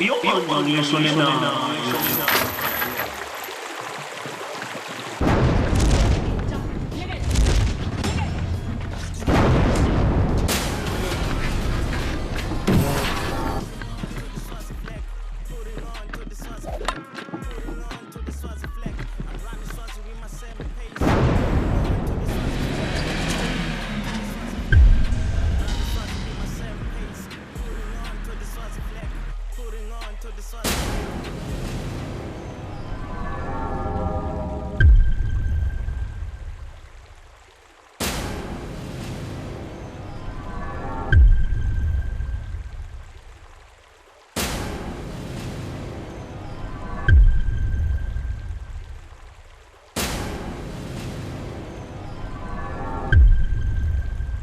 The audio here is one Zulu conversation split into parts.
Iyobanjwa Nguleshone Nayo.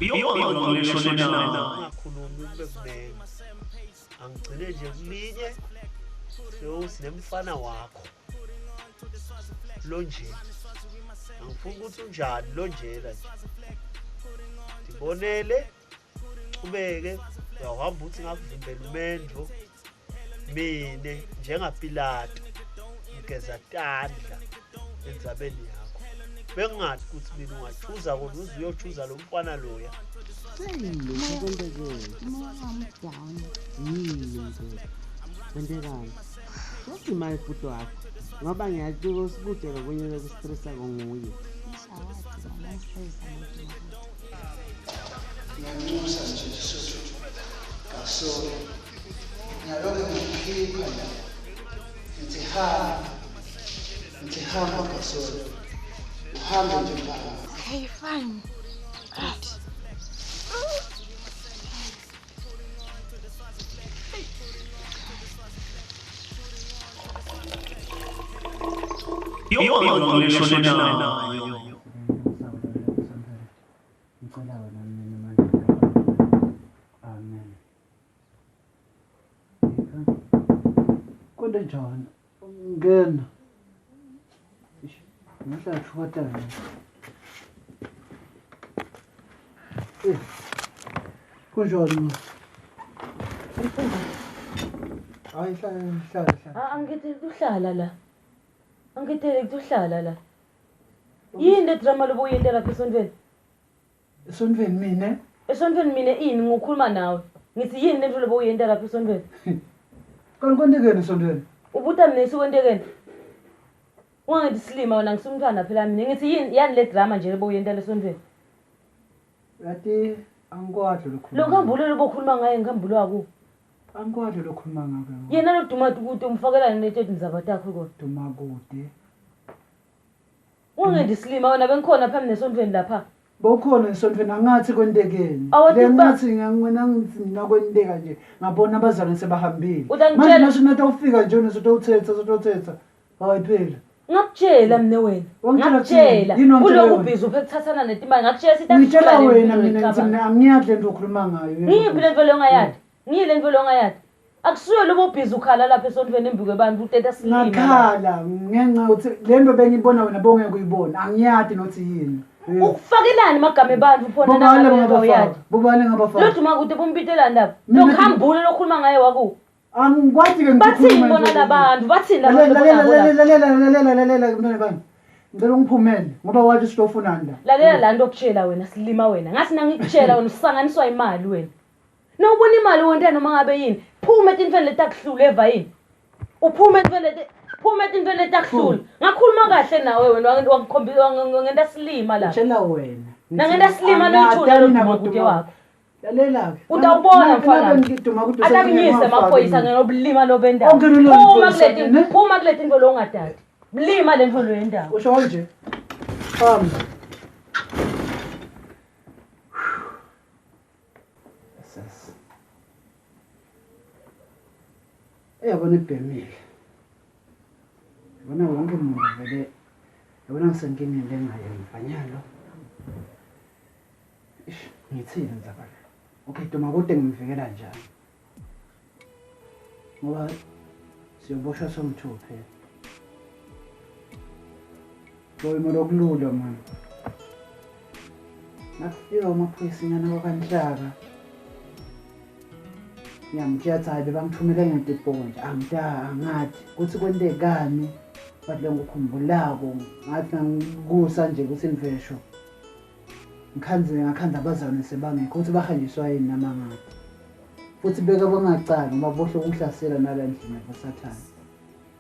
Iyobanjwa Nguleshone Nayo. Ngakhulumi kube kunene. Angigcine nje kulinye. Sinemfana wakho. Lo nje. Angifuni ukuthi unjani lo njela nje. Dibonele. Ubeke uyahamba uthi ngakuvimbela umendlo. Mine njengaPilato ngigeza tandla endzabeni yakho. Bengathi ukuthi mina ungachuza kona uzoyochuza lo mfana loya. Imali futhi wakho ngoba ngiyazi usibuthe kwenye lokustressa konguye. Ngiyanxusa nje Sotho kasolo ngiyaloke ngikhipha la ngithi hamba kasolo uhambe nje baba. Okay, fine. Right. Iyobanjwa Nguleshone Nayo. Ngicela wena mina manje. Amen. Konke njani? Ngena. Ngihla thukatana. Kunjani? Hayi hlala. Angithi kuhlala la. Angithele kuhlala la. Yini le drama lobo uyentela lapha esontweni? Esontweni mina? Esontweni mina ini ngokukhuluma nawe. Ngithi yini lento lobo uyentela lapha esontweni? Kontekeni esontweni? Ubuta mina isikontekeni. Ungangithi silima wena ngisumntwana phela mina. Ngithi yini yani le drama nje lobo uyentela esontweni? Yathi angikwadlo lokho. Lo ngambulo lobo ukhuluma ngaye ngambulo wako. Angikwadlo lokhuluma ngakho. Yena lo Dumati ukuthi umfakelane netshedi zabatakho kodwa. Dumakude. Ungangithi silima wena bengikhona phambi nesontweni lapha. Bawukhona esontweni angathi kontekeni. Awathi ngathi ngiyangwena ngithi mina kwenteka nje ngabona abazalwane sebahambile. Utangitshela- Manje nasho ufika nje uzothetha. Hayi phela. Ngakutshela mne wena. Wangitshela Ngakutshela. thini? Yini wangitshela Uloku wena? busy uphethathana netimali. Ngakutshela sithi Ngitshela asixolane wena impilo mina ngithi yecabanga. mina angiyadle into okhuluma ngayo. Ngiyiphi le nto leyo ongayadi? Ngiyile nto leyo ongayadi? Akusuye lobo busy ukhala lapha esontweni embuke abantu uteta silima. Ngakhala ngenxa ukuthi le nto bengiyibona wena bongeke uyibona. Angiyadi nothi yini. Ukufakelani magama abantu phona Bobale nangabe uyadi. ngabafana. Lo Duma kude bompitelani lapha. Mina- Lokhambule lokhuluma ngaye wako. Angikwazi ke Bathini bona labantu? Bathini labantu? lalela mntwana bani. Ngicela ungiphumele ngoba wathi sitofunani la. Lalela la nto okutshela wena silima wena. Ngathi nangikutshela wena usanganiswa imali wena. Nawubona imali wonke noma ngabe yini? Phuma etintweni letakuhlule eva yini? Uphuma etintweni letakuhlule. Ngakhuluma kahle nawe wena wangikhombisa ngenta silima la. Tshela wena. Nangenta silima loyithula lo Duma kude wakho. Lalela ke. Utawubona mfana. Ngiduma Akamnyise amaphoyisa ngenobulima lobendawo. Onke lo phoyisa, Phuma kuleti nto lo ongadadi. Bulima le nto lo yendawo. Usho nje. Hamba. Sas. Yabona ibhemile. Yabona wonke umuntu vele. Yabona ngisenkingeni lengayo mfanyalo. Ngithini nzabala. Okay, Duma kude ngimvikela njani? Ngoba siyoboshwa somthuphe. Boyimo lokulula manje. Nakufika amaphoyisa nyana wakanhlaka. ngiyamtshela hayi bebangithumele ngedepho nje angathi kuthi kwentekani bathi ngikhumbulako ngathi ngikusa nje ukuthi imvesho ngakhanza abazalwane sebangekho ukuthi bahanjiswa yini namangathi futhi beka bangacala ngoba bohle ukuhlasela nala ndlela basathana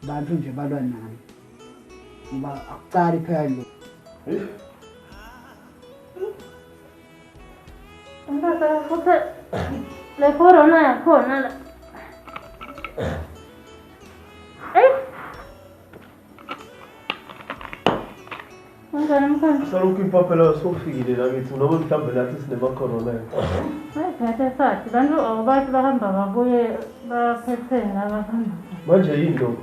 abantu nje balwa nayo ngoba akucala phela lo Ngaka futhi le corona yakhona la. Ngaka Salukho impapela sofikile la ngithi noma mhlambe lathi sinema corona. ngathi sathi bantu abantu bahamba babuye baphethe ngabahamba. Manje yini lo?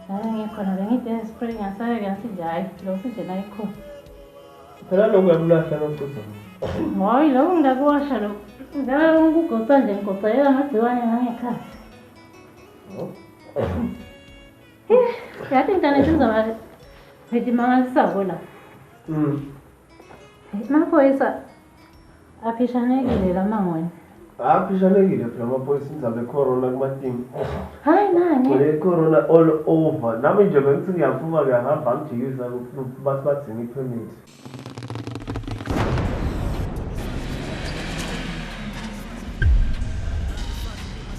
Ngikhona bengithi spray ngasake ngasithi hayi lo sijena ikhona. Phela lo ngiyamlahla noqotha. Hayi lo ngakuwasha lo. Ngala ngikugoca nje ngigocela amagciwane ngangekhaya. Yathi ngitane sizaba phethi mangasisako la. Maphoyisa aphishanekile la mangweni. Aphishanekile phela amaphoyisa inzabe corona kumatingi. Hayi nani? Le corona all over. Nami nje bengithi ngiyaphuma ngiyahamba ngijikisa bathi bathini permit.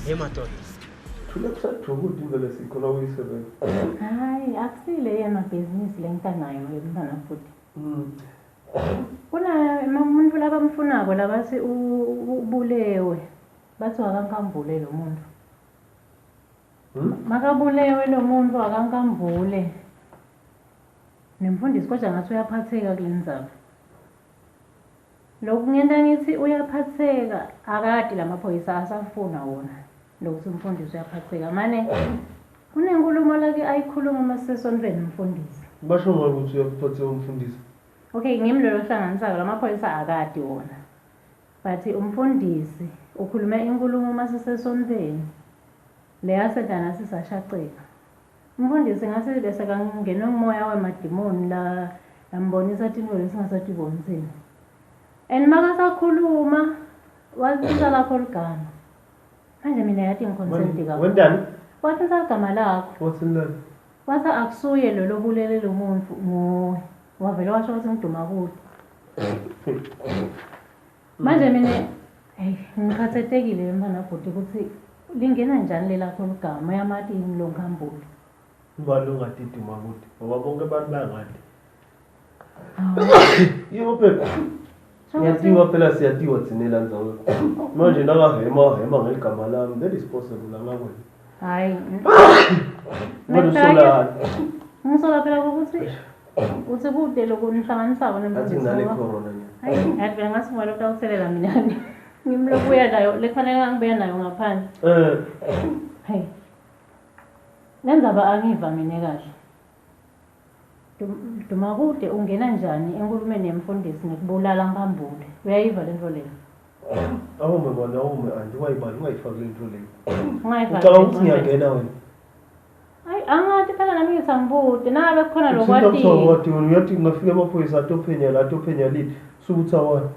Hey madoda. Thula kusathi ukuthi ingane sikhona uyisebenza. Hayi akusile yena business lengitanayo yomntana futhi. Kuna umuntu labamfunako labasi ubulewe. Bathi akankambule lo muntu. Makabulewe lo muntu akankambule. Nemfundisi kodwa ngathi uyaphatheka kulendzaba. Lokhu ngenta ngithi uyaphatheka akade lamaphoyisa asafuna wona. Lokuthi umfundisi uyaphatheka mane kunenkulumo lake ayikhuluma masesontweni umfundisi. Basho ngokuthi uyaphathe umfundisi. Okay ngimlolo hlanganisa lamaphoyisa akade wona. Bathi umfundisi ukhulume inkulumo masesontweni. Leya sedana sisashaqeka. Umfundisi ngase bese kangena umoya wemadimoni la ambonisa into lesingasatibonzini. And makasakhuluma wathisa lakho ligama. Manje mina yathi ngiconsent kakhulu. Wendani? Wathi sagama lakho. What's in that? Wathi akusuye lo lobulele lo muntu ngo wavela washo ukuthi ngiduma kude. Manje mina ngikhathethekile mfana futhi ukuthi lingena njani lelakho ligama yamathi ngilonkhambule. Ubalo ngatiduma kude. Ngoba bonke abantu bayangadi. Yebo phela. Ngiyatiwa phela siyatiwa tsinela nzawo. Manje hema ngeligama lami that is possible angakwenza. Hayi. Ngisola phela ukuthi uthi kude lokunihlanganisako athi ngale corona nje. Hayi, ngathi phela ngasingwala ukuthi awuselela mina. Ngimlokuya nayo lefanele ngibuya nayo ngaphandle. Hey. Lenzaba angiva mina kahle. Duma kude ungena njani enkulumeni yemfundisi nekubulala ngambule. Uyayiva lento leyo. Awume andiwayibani ungayifaki lento leyo. Ungayifaki. Ucabanga ukuthi ngiyangena wena. Hayi angathi phela nami ngisambude nabe khona lokwati. Wathi uyathi ngafika amaphoyisa atophenya lithi sukuthi awona.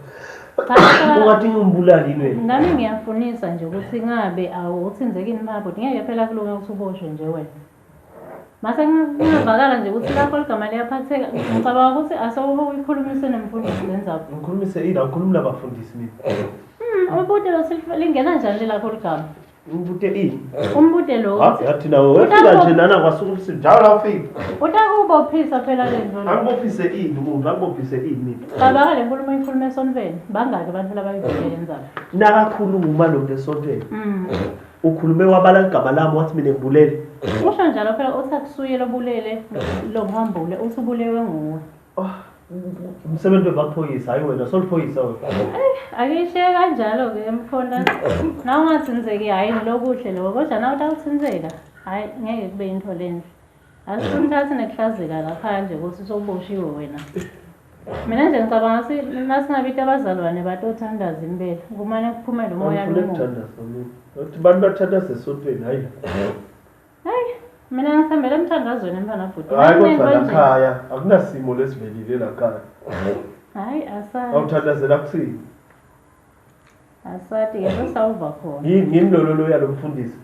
Ungathi ngimbulali yini? Nami ngiyafunisa nje ukuthi ngabe awuthinzekini mabodi ngeke phela kulunga ukuthi uboshwe nje wena. Mase ngivakala nje ukuthi lakho ligama liyaphatheka ngicabanga ukuthi asawuho uyikhulumise nemfundisi lenzaba. Ngikhulumise ila ngikhuluma nabafundisi mina. Umbude lo lingena njani lakho ligama? Umbude ini? Umbude lo. Yathi nawe wefika nje nana kwasukuthi njalo la ufika. Utakubophisa phela lento. Angibophise ini umuntu angibophise ini? Cabanga le nkulumo ikhuluma esontweni bangaki abantu labayivele lenzaba. Nakakhuluma lo ngesontweni. Ukhulume wabala igama lami wathi mina ngibulele. Usho njalo phela uthakusuye lobulele lo ngihambule usubulewe nguwe. Umsebenzi webaphoyisa hayi wena soliphoyisa wena. Akishiye kanjalo ke emfona. Na ungathinzeki hayi ngilokuhle lo kodwa na utawuthinzeka. Hayi ngeke kube into lenhle. Asifundasi nekuhlazeka lapha nje ukuthi soboshiwe wena. Mina nje ngicabanga ukuthi nasingabita abazalwane batothandaza impela. Kumane kuphumele umoya lo. Uthi bantu bathandaza esontweni hayi. Hayi mina ngisambela emthandazweni mfana futhi. Hayi kodwa lakhaya akunasimo lesivelile lakhaya. Hayi asa. Awuthandazela kuthini? Asati ke sawuva khona. Yini lolo yalomfundisi?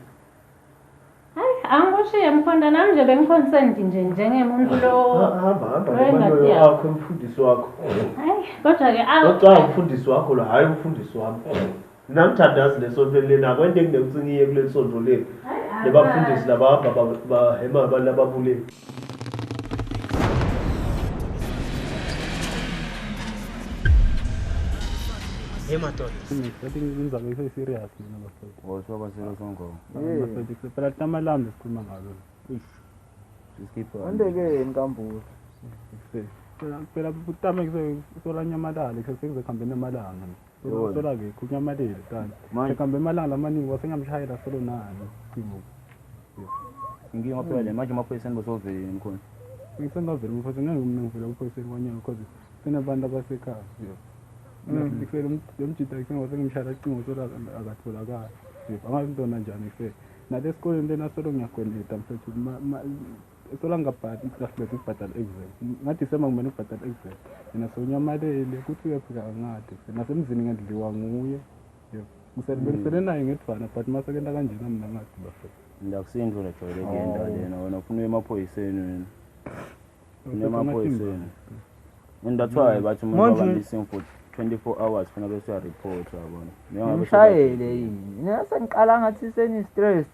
Hayi, angishiye mkhonda nami nje bengiconsent nje njengemuntu lo. Hamba nayo yakho umfundisi wakho. Hayi, kodwa ke Kodwa umfundisi wakho lo hayi umfundisi wami. Namthandazi lesonto lena kwente ngikucingiye kule sonto leli. Lebafundisi laba bahema abantu ababuleli. Madoda. Ngathi ngizizame serious mina bafethu. Soba serious ngoko. Bafethu phela tamalambi sikhuluma ngalo. Siskipha. Andeke inkambulo. Phela utame kusola nyamalala sekuzokhamba emalanga. Sola ke kunyamalele tani. Sekhamba emalanga amaningi wasengamshayela solo nani. Inkinga phela le manje amaphoyisa bosovela mkhona. Ngisengavela mfowethu ngeke mina ngivela kuphoyiseni kwanyana because senabantu abasekhaya. Ngifela umjida ngise ngimshayela icingo sola akatholakala. Angazi intona njani fe. Nale esikoleni lena solo ngiyagwendeta mfethu sola ngabhali iklassmate ibhadala exam. Ngathi sema kumele ubhadala exam. Mina sonyamalele kuthi uyafika ngade. Nasemzini ngidliwa nguye. Ngisebenzelena naye ngedvana but masakenda kanjena mina ngathi bafethu. Ndakusindlo la jwayele ngenda lena wena ufuna emaphoyiseni wena. Emaphoyiseni. And that's why bathi umuntu abambising for 24 hours funa bese uya report yabona. Ngishayele yini? Nase ngiqala ngathi seni stress.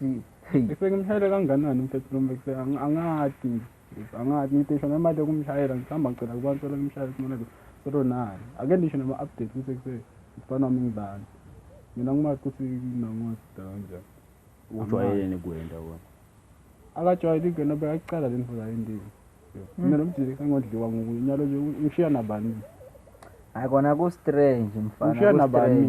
Ngimshayela kanganani mfethu lombekuse angathi ngithi imali yokumshayela ngihamba ngicela kubantu sola ngimshayela kumona solo nani. Ake ndisho nama update kuse kufana nami ngibani. Mina ngimathi kuthi nangwasida kanjani. Ujwayeleni kwenda wona. Akajwayeli ngena bekaqala le ndlela yendini. Mina nomjike sengodliwa ngunyalo nje ngishiya nabani. Hayi kona ku strange mfana. Ngishiya nabani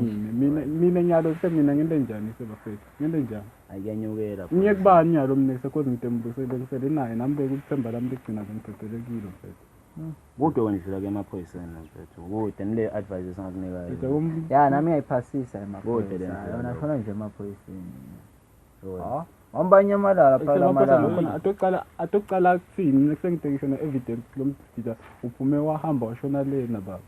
mina nyalo semina ngente njani sebafethu. Ngente njani? Ayanyukela. Ngiye kubani nyalo mina sekhoze ngitembusele ngisele naye nami bekuthemba lami ligcina ngiphethelekile mfethu. Kude wendlula ke emaphoyiseni mfethu. Kude nile advice esingakunika. Ya nami ngiyayiphasisa emaphoyiseni. Yona khona nje emaphoyiseni. Hamba nyamalala phala malanga. Atoqala kuthini sengithengisho na evidence lomdida uphume wahamba washona lena baba.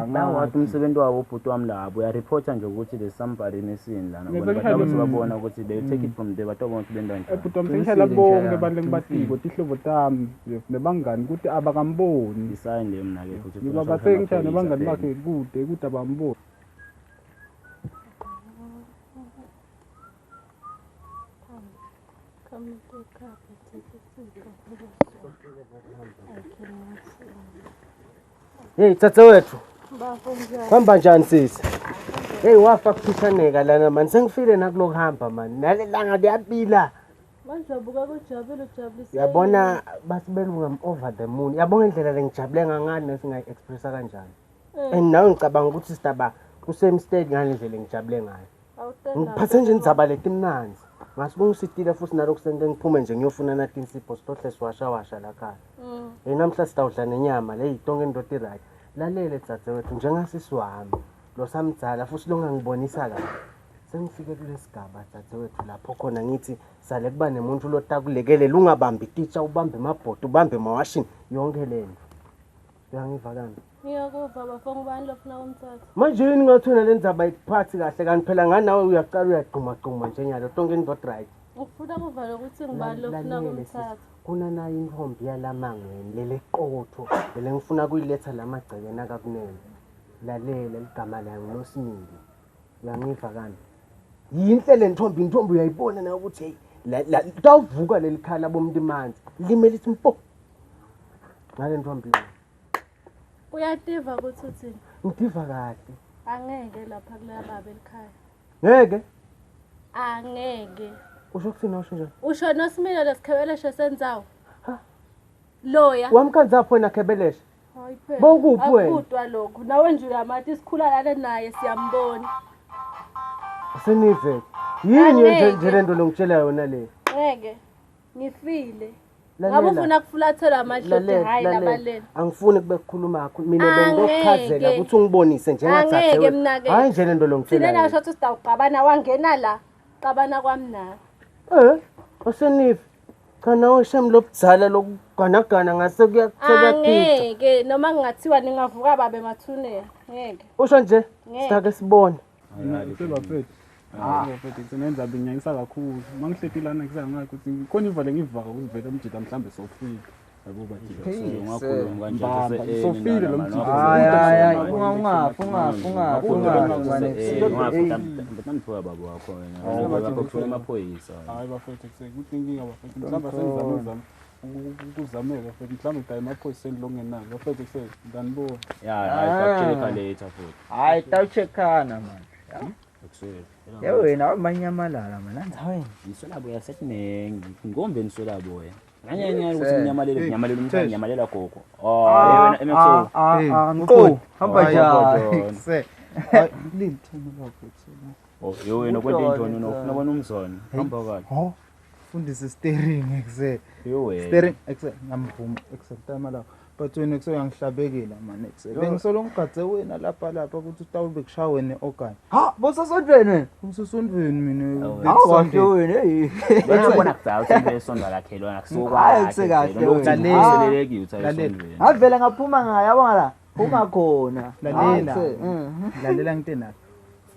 Angawathi umsebenzi wabo ubhuti wami labo uyareporta nje ukuthi there's somebody missing lana ngoba babona ukuthi they take it from there bathoba ukuthi benda njani. Ubhuti wami sengishela bonke abantu engibatiko tihlobo tami nebangani ukuthi abakamboni. Design le mina ke futhi. Ngoba sengishela nebangani bakhe kude abamboni. Hey tsatawethu. Hamba njani sisi? Hey wafa kuphishaneka lana man sengifile nakulokuhamba man. Nalelanga liyabila. Manjabuka kujabule ujabulisa. Yabona basibelunga over the moon. Yabona indlela lengijabule ngangani nesingayi expressa kanjani. Nawe ngicabanga ukuthi sitaba kusame state ngale ndlela ngijabule ngayo. Ngiphathe nje indzaba letimnanzi. Ngasibuka usitile futhi nalokho sente ngiphume nje ngiyofuna nathi insipho sitohle siwasha la khaya. Namhla sitawudla nenyama le yitonke indoda right. Lalele tsatewethu njengasisi wami lo samdzala futhi lo ngangibonisa kahle. Sengifike kulesigaba tsatewethu lapho khona ngithi sale kuba nemuntu lotakulekelela ungabambi teacher ubambe amabhodo ubambe mawashini yonke lento. Uyangiva kanti? Ngiyakuva bafo ngubani lofuna umthatha. Manje yini ngathona le ndzaba ayiphathi kahle kanti phela nganawe uyaqala uyaqhuma nje nyalo tonke indoda right. Ngifuna kuvala ukuthi ngibani lofuna umthatha. Kuna nayo intombi yalamangweni lele qotho lele ngifuna kuyiletha lamagcekena akakunene. Lalela igama layo noSinindi. Uyangiva kanti? Yinhle le intombi uyayibona na ukuthi hey la tawuvuka lelikhala bomuntu imanzi limele lithi mpo. Ngale ntombi le. Uyativa ukuthi uthini? Ngitiva kahle. Angeke lapha kula baba elikhaya. Ngeke? Angeke. Usho kuthina usho njani? Usho noSimilo lesikhebeleshe senzawo. Loya. Wamkhanza phona khebeleshe. Hayi phela. Bokuphi wena? Akudwa lokho. Nawe nje uyamathi isikhula lana naye siyambona. Senive. Yini nje lento longitshela yona le? Ngeke. Ngifile. Ngabe ufuna kufulathela amadlozi hayi labaleni. Angifuni kube kukhuluma mina bengokuchazela ukuthi ungibonise njengathi hayi nje lento longitshela. Sina nasho ukuthi sitawuqabana wangena la. Qabana kwami nawe. Osenive. Cha nawe shem lobudzala lokuganagana ngase kuyaphika. Ngeke noma ngingathiwa ningavuka babe mathunela. Ngeke. Usho nje sitake sibone. sebafethu sebafethu senenza binyanyisa kakhulu mangihlekilana kusangayo ukuthi khona ivale ngivaka ukuzivela umjida mhlambe sofile yabo bathi ungakhuluma kanjani sofile lo mjida hayi ungafunga babo wakho wena bakuthola amaphoyisa hayi bafethu kuthi inkinga bafethu mhlawumbe senzama ukuzameka futhi mhlawumbe dai emaphoyiseni longenalo bafethu ndanibona tawucheka later futhi hayi tawuchekhana man wena amanyamalala man anzaweni isolaboya setinengi ngombe nisolaboya nganyanya ukuthi nyamalele umntwana nyamalela gogo yena emexo nqo hamba njani se lilithemo lakho wena kwento intoni unofuna bona umzona hamba kahle fundisa steering exe wena steering exe ngamvuma exe time la but wena exe uyangihlabekela man exe bengisolo ngigadze wena lapha ukuthi utawube kushaya wena okanye bosasondweni wena umsosondweni mina Awasho wena hey. Uyabona kuzathi besonda lakhelwana Hayi kahle useleleki uthayisondweni. Avela ngaphuma ngayo yabona la ungakhona. Lalela ngitena.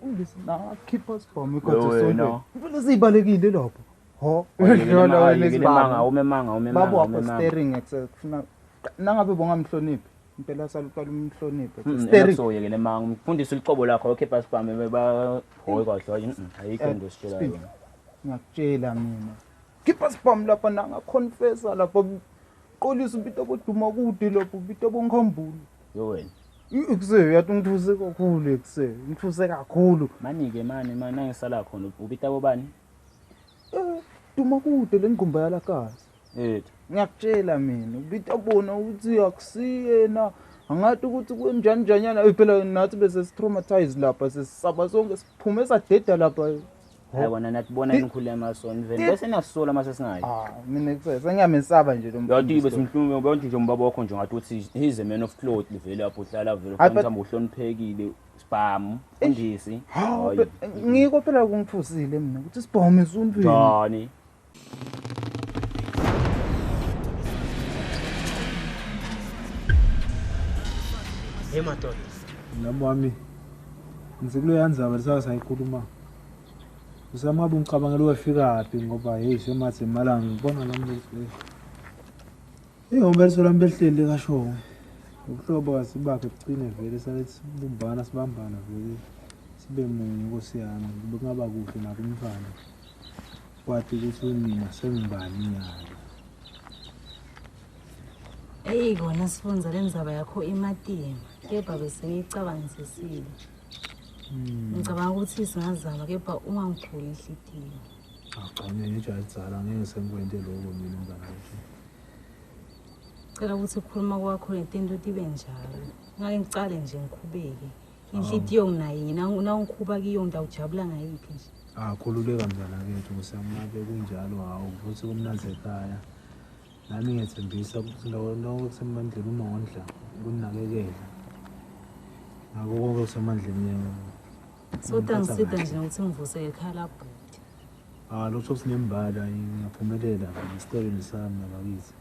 Ungisi na keep us from ikhothi Mfuna sibalekile lapho. Ho. Yona wena umemanga. Babo wakho steering ekufuna nangabe bongamhloniphi. Impela saluqala umhloniphe. Steering soyekele manga umfundisa icobo lakho keep us from beba hoye kahle ayikho into sitshela yona. Ngakutshela mina. Keep us from lapha nanga confessa lapha qolisa ubito boduma kude lapho ubito bonkhambulu. Yo wena. Ikuse yathi ngithuse kakhulu ekuse. Ngithuse kakhulu. Manike mani nangisala khona ubita bobani? Duma kude lengqumba yalakazi. Ngiyakutshela mina ubita bona ukuthi akusiyena angathi ukuthi kwenjani njanyana phela nathi bese traumatized lapha sesisaba sonke siphume sadeda lapha. Hayi wona nathi bona inikhulu emasoni vele bese nasola mase singayi. Mina kusese ngiyamesaba nje lo muntu. Yathi bese mhlungu bonke nje umbaba wakho nje ngathi uthi he's a man of cloth vele lapho uhlala vele ufuna uhloniphekile spam undisi. Ngiko phela kungithusile mina ukuthi sibhome esontweni. Jani. Hey madoda. Nami ngizikuloyandzaba lesayikhuluma. Usamaba umcabangelo wafika phi ngoba hey semathi imala ngibona nami ihombe solambe ehlele kasho. Ukuhlobo kasibakhe kucine vele sathi bumbana sibambana vele sibe munye Nkosi yami kungaba kuhle nakumfana. Kwathi ukuthi mina sengibani yana. Hey kona sifunza lenzaba yakho ematini kepha bese ngicabangisisile. Ngicabanga ukuthi singazama kepha ungangiphuli inhliziyo. Aqhanye nje ayizala ngeke sengikwente lokho mina mngana wethu. Cela ukuthi ukukhuluma kwakho lento ibe njalo. Ngake ngicale nje ngikhubeke. Inhliziyo nginayo na ngikhuba kiyo ngidawujabula ngayiphi nje. Khululeka mzala kethu kusamnabe kunjalo hawo futhi kumnaze ekhaya. Nami ngiyethembisa ukuthi lo kusemandleni umondla kunakekela. Ngakho konke kusemandleni yami. So tangisida nje ukuthi ngivuse ekhaya labhuti. Lokho sinembala ngiyaphumelela ngestoreni sami nabakithi.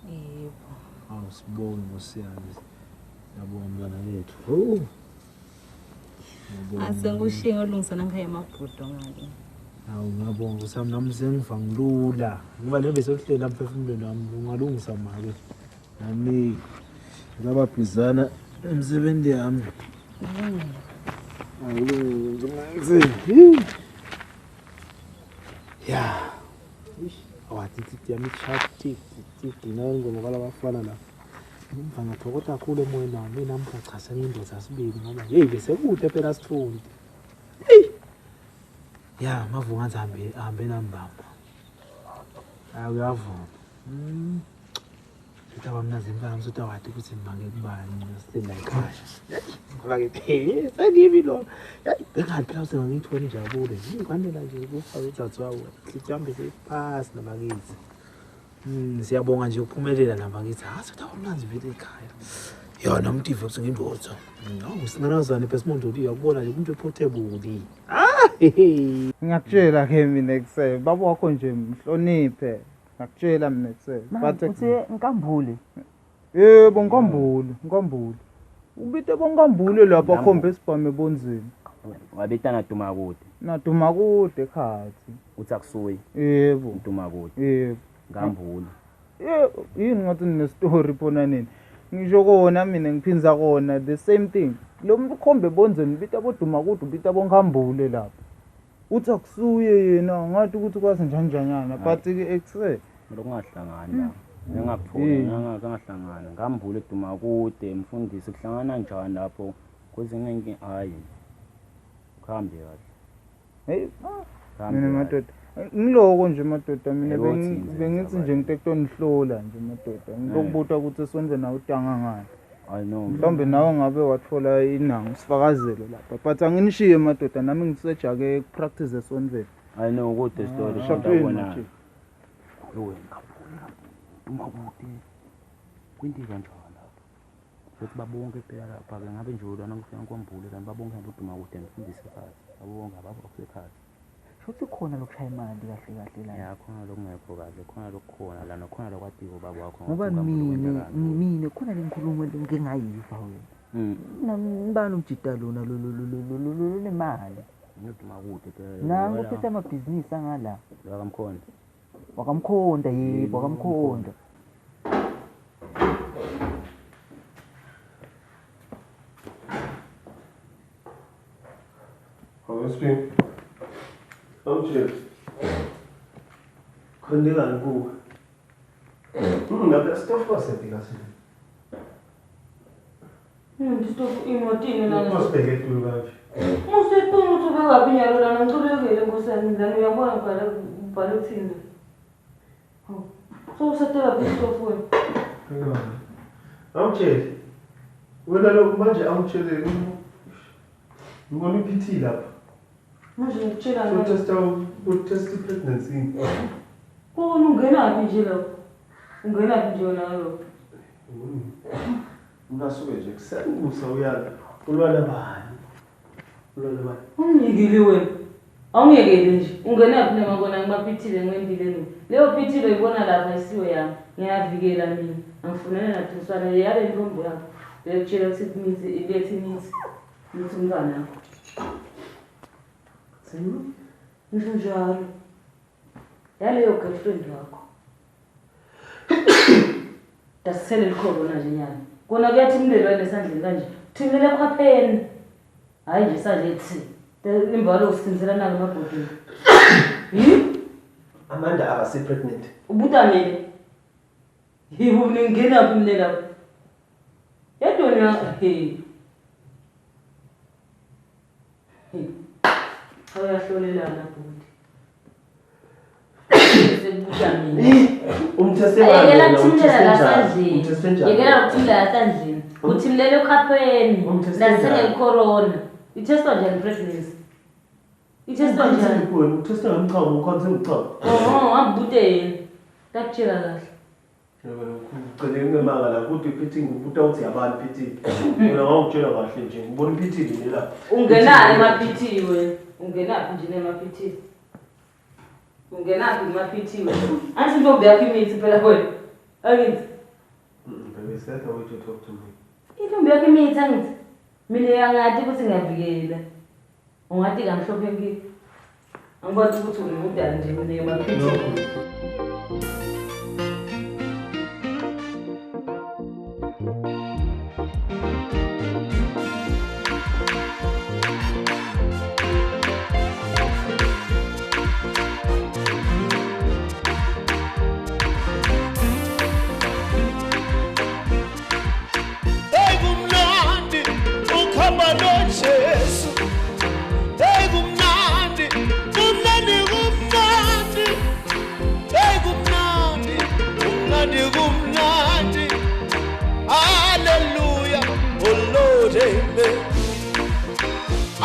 Yebo. Sibonge Nkosi yami. Yabonga mntwana lethu. Asengushiye olungisana ngikhaya emabhudo ngake. Ngiyabonga usami nami sengiva ngilula. Ngoba lebe sokuhlela emphefumulweni wami ungalungisa manje. Nami ngaba bizana emsebenzi yami. Ya. Awathi yami chati dinango ngoba labafana la. Ngimva ngathokota kakhulu emoyeni wami mina mkhachasa indoda sibili ngoba hey bese kude phela sifundi. Ya mavunga hambe nambamba. Uyavuma. Utaba mna zimbala msuthi awathi ukuthi mbange kubani sitenda ekhaya. Ngoba ke sadibi lo. Bengathi phela usengangithoni njabule. Ngikwanela nje ukufa uthathawa. Sijambe sepass nabakithi. Siyabonga nje ukuphumelela nabakithi. Suthi awumnanzi vele ekhaya. Yona umtivo kusengindotha. Usinganazana phesimondo uyakubona nje umuntu eportable. Ngiyakutshela ke mina kusebe baba wakho nje mhloniphe. Ngakutshela mina kusebe. Bathi nkambule. Yebo nkambule. Ubite bonkambule lapha khombe sibhame bonzini. wabetana Tumakude. Na Tumakude khathi. Uthi akusuyi. Yebo. Tumakude. Yebo. Ngambula. Yini ngathi ne-story phona nini. Ngisho kona mina ngiphinza kona the same thing. Lo muntu khombe bonzeni bita boDumakude bita bonkhambule lapha. Uthi akusuye yena ngathi ukuthi kwazi njanjanyana but ke exe lokungahlangana ngingakuthola ngangahlangana ngambule Dumakude mfundisi kuhlangana njani lapho kwezinye inkingi hayi khambe kahle hey mina madoda ngiloko nje madoda mina bengithi nje ngitekunihlola nje madoda ngilokubutha ukuthi esonze nawe utanga ngani I know mhlawumbe nawe ngabe wathola inanga sifakazelo lapha but anginishiye madoda nami ngisearcha ke practice esonzeni I know ukuthi story shaqona lo Dumakude kwinto kanjani lapha futhi babonke phela lapha ke ngabe nje ulana kufika nkombule kanti babonke ngoDumakude mfundisi phansi babonke abasekhaya futhi khona lokushaya imali kahle kahle la ya khona lokungekho kahle khona lokukhona lana khona lokwatiko baba wakho ngoba mina khona lenkhulumo ngingayiva wena ngibani umjida lona lo nemali ngoDumakude phela nangu uphethe amabhizinisi angala wakamkhonda yebo wakamkhonda Speak. Cheers. Kondela nkuba. Ngabe stuff wasephi kahle. Stuff imotini la. Masibheke etulo kanje. Musephi ukuthi ubeka pinyalo lana ngicubekele nkosani lana uyabona bhala uthini. So usatela stuff wena. Cheers. Wena lo manje cheers. Ngibona iPT lapha. Manje ngitshela so test pregnancy. Ungena nje lapho. Ungena nje nayo. Ungasuke nje kusengusa uyala. Ulwana bani? Ungiyekile wena. Awungiyekele nje. Ungena phi ngakona ngibaphithile ngwendile ni. Leyo phithile ibona lapha isiwe yami. Ngiyavikela mina. Angifunele nathi usana yale ntombi yakho. Lekutshela ukuthi imizi ilethe imizi. Nithi umntwana wakho. Ngisho njalo. Yaleyo girlfriend wakho. Dasele likhona nje nyana. Kona kuyathi imlelo nesandleni kanje. Thimele khwapheni. Hayi nje salethi. Imbalo usinzela nalo mabhodini. Amanda akase pregnant. Ubutamele. Yibo ningena phi mle lapho? Yedona Ayahlolelana futhi. Yekela ukuthimlela lasandleni. Uthimlele ekhwapheni. Nasele corona. Itestwa njani pregnancy? Itestwa njani? Utesta ngomchamo ukhanze ngicaba. Ambuteni. Takutshela kahle. Ngicela ngemanga la ukuthi iPT ngibuta uthi yabani iPT. Mina ngawutshela kahle nje ngibona iPT nini la. Ungenani ema-PT wena? Ungenaphi nje nema-PT? Ungenaphi ema-PT wena? Angithi intombi yakho imithi phela wena. Angithi. Baby, is that the way to talk to me? Intombi yakho imithi angithi. Mina angathi ukuthi ngiyavikela. Ungathi kamhlophe nke. Angikwazi ukuthi ungudani nje mina ema-PT.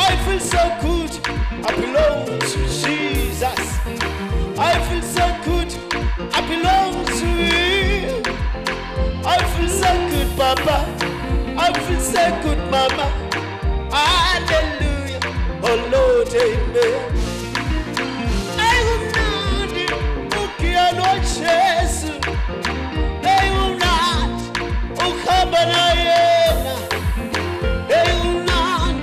I feel so good, I belong to Jesus. I feel so good, I belong to you. I feel so good, Papa. I feel so good, Mama. Hallelujah, oh Lord, amen. I will not ukiano Jesus. I will not ukabana yena. I will not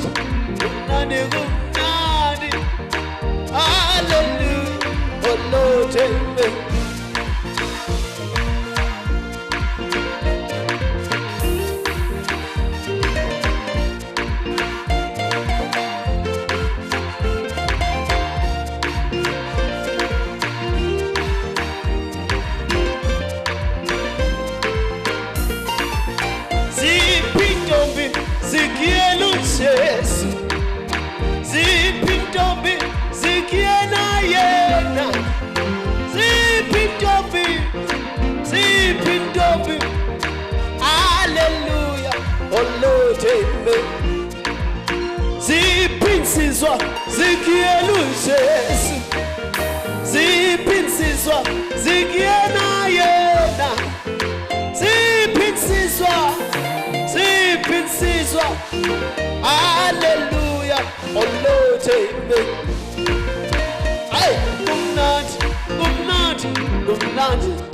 insizwa zikieluses ziphi insizwa zikiena yena ziphi insizwa haleluya olothe ay kumnandi ay kumnandi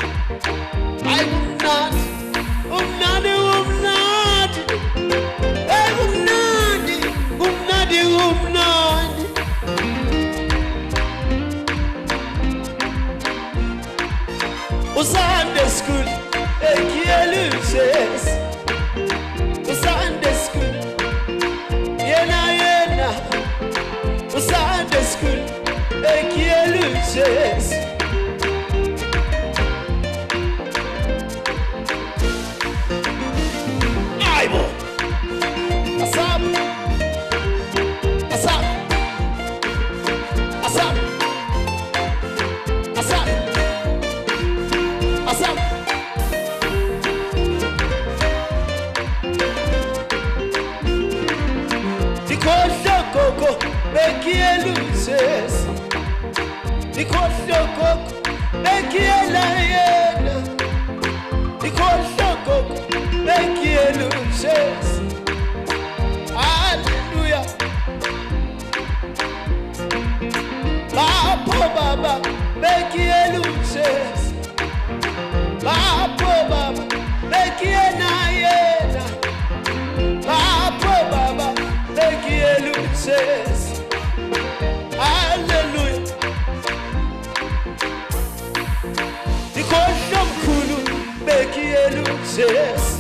Sunday school, ekiyeluses. Sunday school, yena. Sunday school, ekiyeluses. Aibo, asap. Bekieluses Dikoshoko Bekiela yena Dikoshoko Bekieluses Hallelujah Bapo baba Bekieluses Bapo baba Bekiena yena Bapo baba Bekieluses Hallelujah. Dikoshomkhulu bekiyeluses